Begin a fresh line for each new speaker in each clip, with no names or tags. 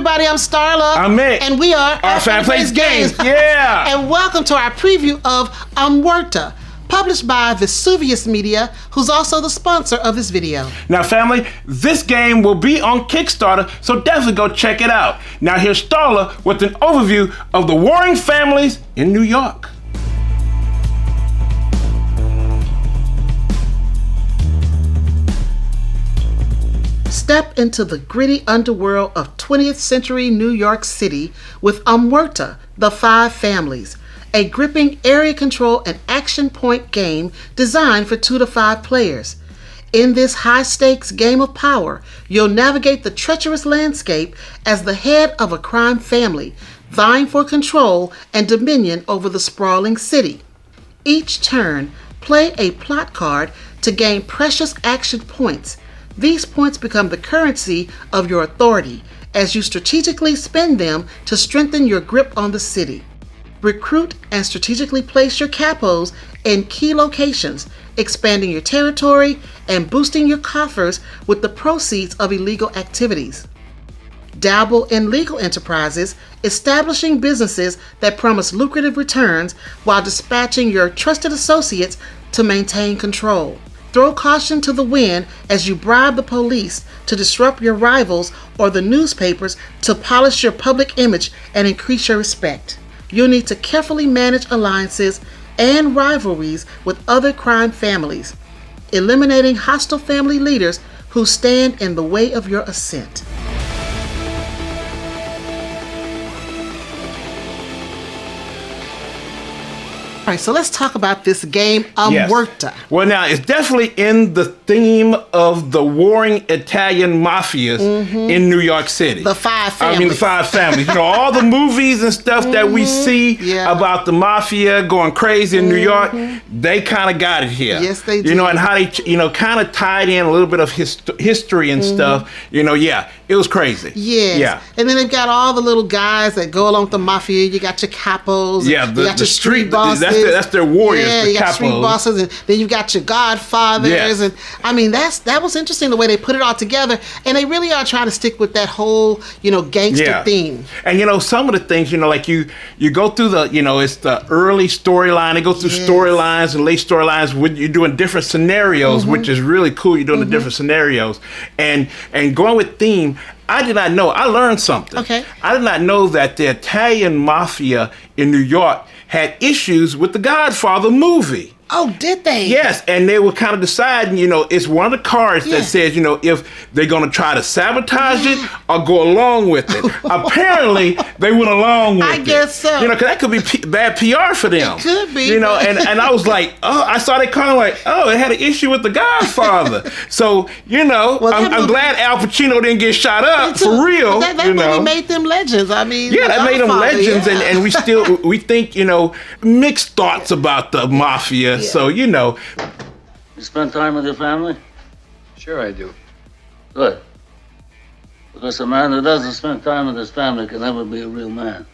everybody, I'm Starla.
I'm Mik.
And we are
Our Fan Plays Games. Yeah.
And welcome to our preview of Omertà, published by Vesuvius Media, who's also the sponsor of this video.
Now, family, this game will be on Kickstarter, so definitely go check it out. Now, here's Starla with an overview of the warring families in New York.
Step into the gritty underworld of 20th century New York City with Omertà, The Five Families, a gripping area control and action point game designed for 2 to 5 players. In this high-stakes game of power, you'll navigate the treacherous landscape as the head of a crime family, vying for control and dominion over the sprawling city. Each turn, play a plot card to gain precious action points. These points become the currency of your authority as you strategically spend them to strengthen your grip on the city. Recruit and strategically place your capos in key locations, expanding your territory and boosting your coffers with the proceeds of illegal activities. Dabble in legal enterprises, establishing businesses that promise lucrative returns while dispatching your trusted associates to maintain control. Throw caution to the wind as you bribe the police to disrupt your rivals or the newspapers to polish your public image and increase your respect. You'll need to carefully manage alliances and rivalries with other crime families, eliminating hostile family leaders who stand in the way of your ascent. All right, so let's talk about this game, Omertà.
Yes. Well, now, it's definitely in the theme of the warring Italian mafias in New York City.
The five families.
I mean, the five families. You know, all the movies and stuff that we see about the mafia going crazy in New York, they kind of got it here.
Yes, they do.
You know, and how they, kind of tied in a little bit of history and stuff. You know, it was crazy.
Yes. Yeah. And then they've got all the little guys that go along with the mafia. You got your capos.
Yeah,
you got your street bosses.
That's their warriors.
Yeah, you got street bosses, and then you've got your godfathers.
Yes.
And I mean, that was interesting the way they put it all together. And they really are trying to stick with that whole, gangster theme.
And some of the things, like you go through the, it's the early storyline. They go through storylines and late storylines when you're doing different scenarios, which is really cool. You're doing the different scenarios and going with theme. I did not know. I learned something.
Okay.
I did not know that the Italian mafia in New York had issues with the Godfather movie.
Oh, did they?
Yes, and they were kind of deciding, it's one of the cards that says, if they're going to try to sabotage it or go along with it. Apparently, they went along with it.
I guess so.
Because that could be bad PR for them.
It could be.
And I was like, I saw that card like, it had an issue with the Godfather. So, I'm glad Al Pacino didn't get shot up, for real.
That movie made them legends. I mean,
that made them legends, and we think, mixed thoughts about the mafia. Yeah. So,
You spend time with your family?
Sure I do.
Good. Because a man who doesn't spend time with his family can never be a real man.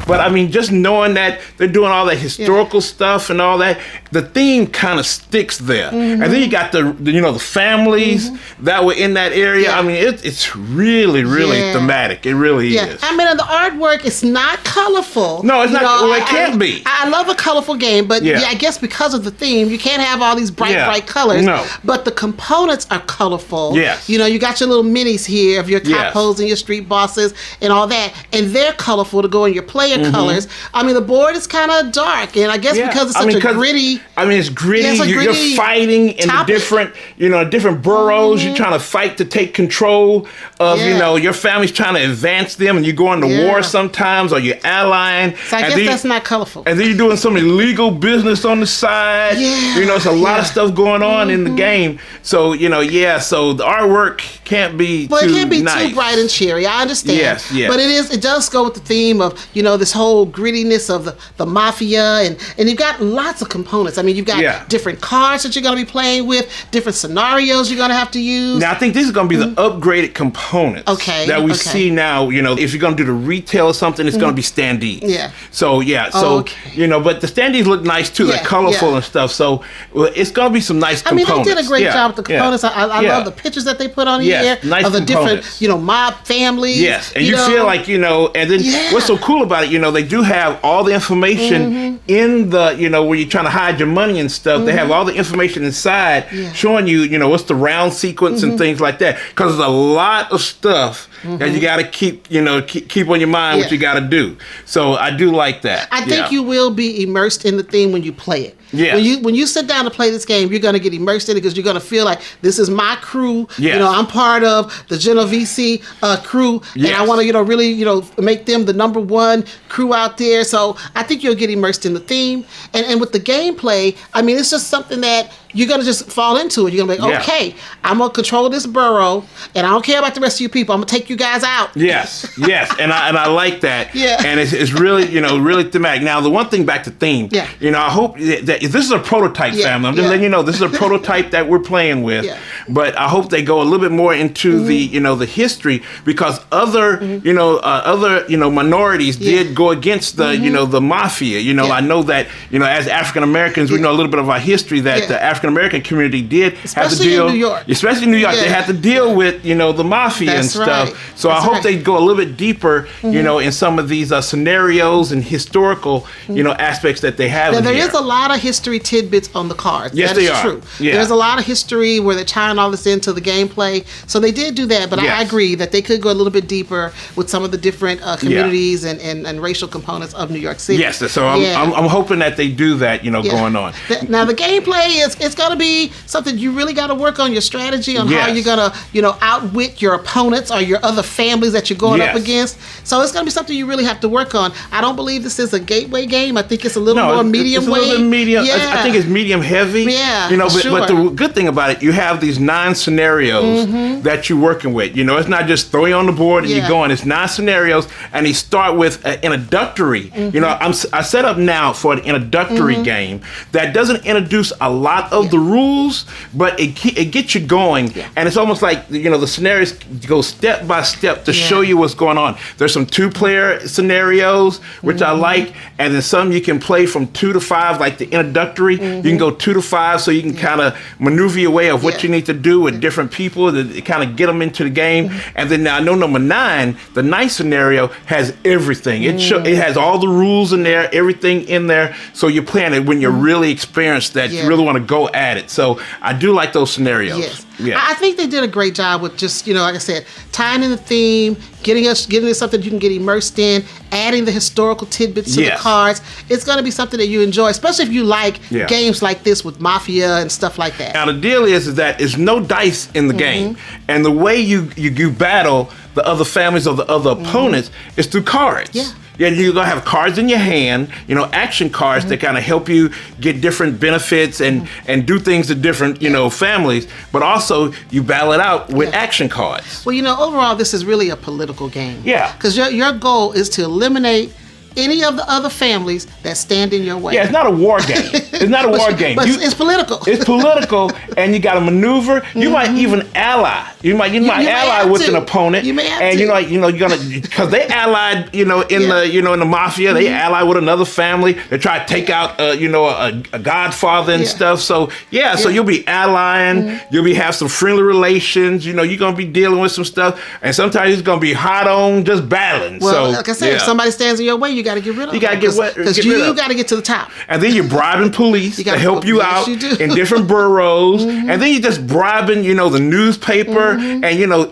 But I mean, just knowing that they're doing all that historical stuff and all that, the theme kind of sticks there. And then you got the families that were in that area.
Yeah.
I mean, it's really, really thematic. It really is.
I mean, the artwork is not colorful.
No, it's not. It can't be.
I love a colorful game, but I guess because of the theme, you can't have all these bright colors.
No.
But the components are colorful.
Yes.
You got your little minis here of your capos and your street bosses and all that, and they're colorful to go in your player colors. I mean, the board is kind of dark, and I guess because it's such a gritty.
I mean, it's gritty. You're fighting in the different boroughs. You're trying to fight to take control of, your family's trying to advance them, and you go into war sometimes, or you're allying.
So I guess that's not colorful.
And then you're doing some illegal business on the side.
Yeah.
It's a lot of stuff going on in the game. So, so the artwork can't be too nice.
Too bright and cheery. I understand.
Yes.
But it does go with the theme of, this whole grittiness of the mafia, and you've got lots of components. I mean, you've got different cards that you're going to be playing with, different scenarios you're going to have to use.
Now, I think these are going to be the upgraded components that we see now. You know, if you're going to do the retail or something, it's going to be standees.
Yeah.
So, you know, but the standees look nice too. They're colorful and stuff. So, it's going to be some nice components.
I mean, they did a great job with the components. I love the pictures that they put on here
nice
of the
components.
different, you know, mob families.
Yes, and you feel like, you know, and then what's so cool about it, you know, they do have all the information in the, you know, where you're trying to hide your money and stuff. They have all the information inside showing you, you know, what's the round sequence and things like that. Because there's a lot of stuff that you got to keep, you know, keep on your mind what you got to do. So I do like that.
I think you will be immersed in the theme when you play it.
Yeah.
When you sit down to play this game, you're going to get immersed in it because you're going to feel like this is my crew.
Yes.
You know, I'm part of the Genovese crew, and I want to, you know, really, you know, make them the number one crew out there. So I think you'll get immersed in the theme, and with the gameplay, I mean, it's just something that you're going to just fall into it. You're going to be like, okay, I'm going to control this borough, and I don't care about the rest of you people. I'm going to take you guys out.
Yes, and I like that.
Yeah.
And it's really, you know, really thematic. Now, the one thing back to theme, you know, I hope that this is a prototype, family. I'm just letting you know, this is a prototype that we're playing with. Yeah. But I hope they go a little bit more into the, you know, the history, because other, you know, minorities did go against the, you know, the mafia. You know, I know that, you know, as African Americans, we know a little bit of our history that the African American community did have to deal,
in New York.
Especially in New York, they had to deal with, you know, the mafia and stuff. So I hope they go a little bit deeper, you know, in some of these scenarios and historical, you know, aspects that they have.
Now, there is a lot of history tidbits on the cards.
Yes,
that
they
is
are.
True.
Yeah.
There's a lot of history where they're tying all this into the gameplay. So they did do that, but I agree that they could go a little bit deeper with some of the different communities and racial components of New York City.
Yes, so I'm hoping that they do that, you know, going on.
Now the gameplay it's going to be something you really got to work on your strategy on how you're going to, you know, outwit your opponents or your other families that you're going up against. So it's going to be something you really have to work on. I don't believe this is a gateway game. I think it's a little more medium weight.
It's a little bit medium. I think it's medium heavy.
Yeah,
you know, but the good thing about it, you have these 9 scenarios that you're working with. You know, it's not just throw you on the board and you're going. It's 9 scenarios, and they start with an introductory. You know, I set up now for an introductory game that doesn't introduce a lot of the rules, but it gets you going, and it's almost like, you know, the scenarios go step by step to show you what's going on. There's some 2-player scenarios, which I like, and then some you can play from 2 to 5, like the introductory. You can go 2 to 5, so you can kind of maneuver your way of what you need to do with different people to kind of get them into the game. And then now, number 9, the 9th scenario has everything. It has all the rules in there, everything in there. So you're playing it when you're really experienced, that you really want to go at it. So I do like those scenarios.
Yes.
Yeah.
I think they did a great job with just, you know, like I said, tying in the theme, getting us something you can get immersed in, adding the historical tidbits to the cards. It's going to be something that you enjoy, especially if you like games like this with mafia and stuff like that.
Now the deal is that there's no dice in the game, and the way you battle the other families or the other opponents is through cards. Yeah. Yeah, you're gonna have cards in your hand, you know, action cards that kind of help you get different benefits and do things to different, you know, families. But also you battle it out with action cards.
Well, you know, overall, this is really a political game.
Yeah.
Because your goal is to eliminate any of the other families that stand in your way.
Yeah, it's not a war game. It's not a war game.
But it's political.
It's political, and you got to maneuver. You might even ally. You might ally with an opponent.
You may have
and
to.
you're gonna, because they allied, you know, in the mafia. They ally with another family. They try to take out, you know, a godfather and stuff. So so you'll be allying. You'll have some friendly relations. You know, you're gonna be dealing with some stuff, and sometimes it's gonna be hot on just battling.
Well,
so,
like I said, if somebody stands in your way, you got to get rid of them.
You got to get
because you got to get to the top.
And then you're bribing police to help you out in different boroughs. And then you're just bribing, you know, the newspaper, and you know,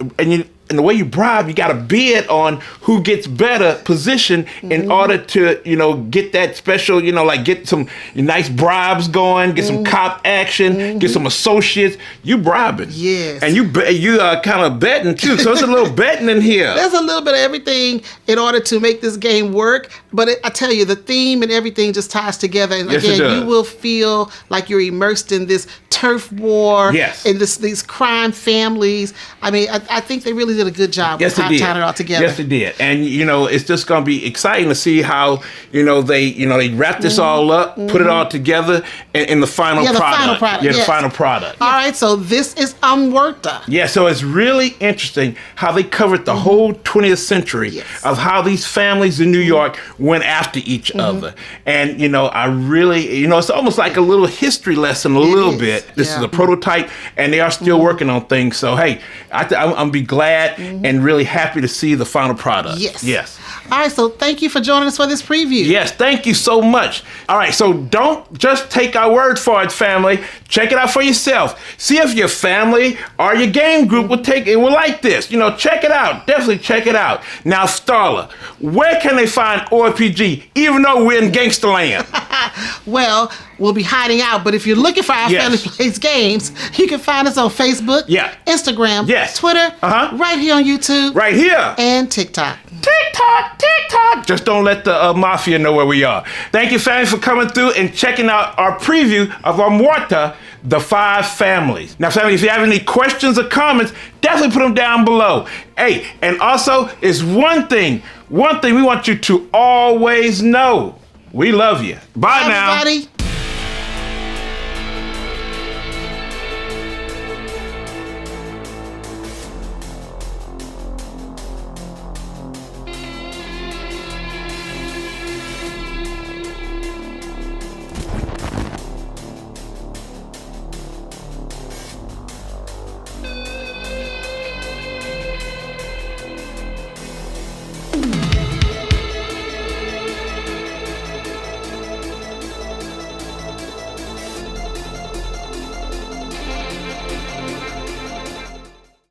and the way you bribe, you got to bid on who gets better position in order to, you know, get that special, you know, like get some nice bribes going, get some cop action, get some associates. You bribing.
Yes.
And you are kind of betting too. So it's a little betting in here.
There's a little bit of everything in order to make this game work. But I tell you, the theme and everything just ties together. And
yes,
again, you will feel like you're immersed in this turf war.
Yes.
And these crime families. I mean, I think they really did a good job
Yes,
with
they did.
tying it all together.
Yes, they did. And it's just going to be exciting to see how they wrap this all up, put it all together in the final product.
The final product.
Yeah,
yes.
the final product.
All right, so this is Omertà.
Yeah, so it's really interesting how they covered the whole 20th century of how these families in New York went after each other. And, I really, it's almost like a little history lesson a little bit. This is a prototype, and they are still working on things. So, hey, I'm be glad and really happy to see the final product. Yes.
All right, so thank you for joining us for this preview.
Yes, thank you so much. All right, so don't just take our word for it, family. Check it out for yourself. See if your family or your game group will like this. Check it out. Definitely check it out. Now, Starla, where can they find OFPG, even though we're in gangster land?
Well, we'll be hiding out, but if you're looking for our Family Plays Games, you can find us on Facebook, Instagram, Twitter, right here on YouTube,
right here,
and TikTok.
TikTok. Just don't let the mafia know where we are. Thank you, family, for coming through and checking out our preview of Omertà, The Five Families. Now, family, if you have any questions or comments, definitely put them down below. Hey, and also, it's one thing we want you to always know. We love you. Bye now.
Everybody.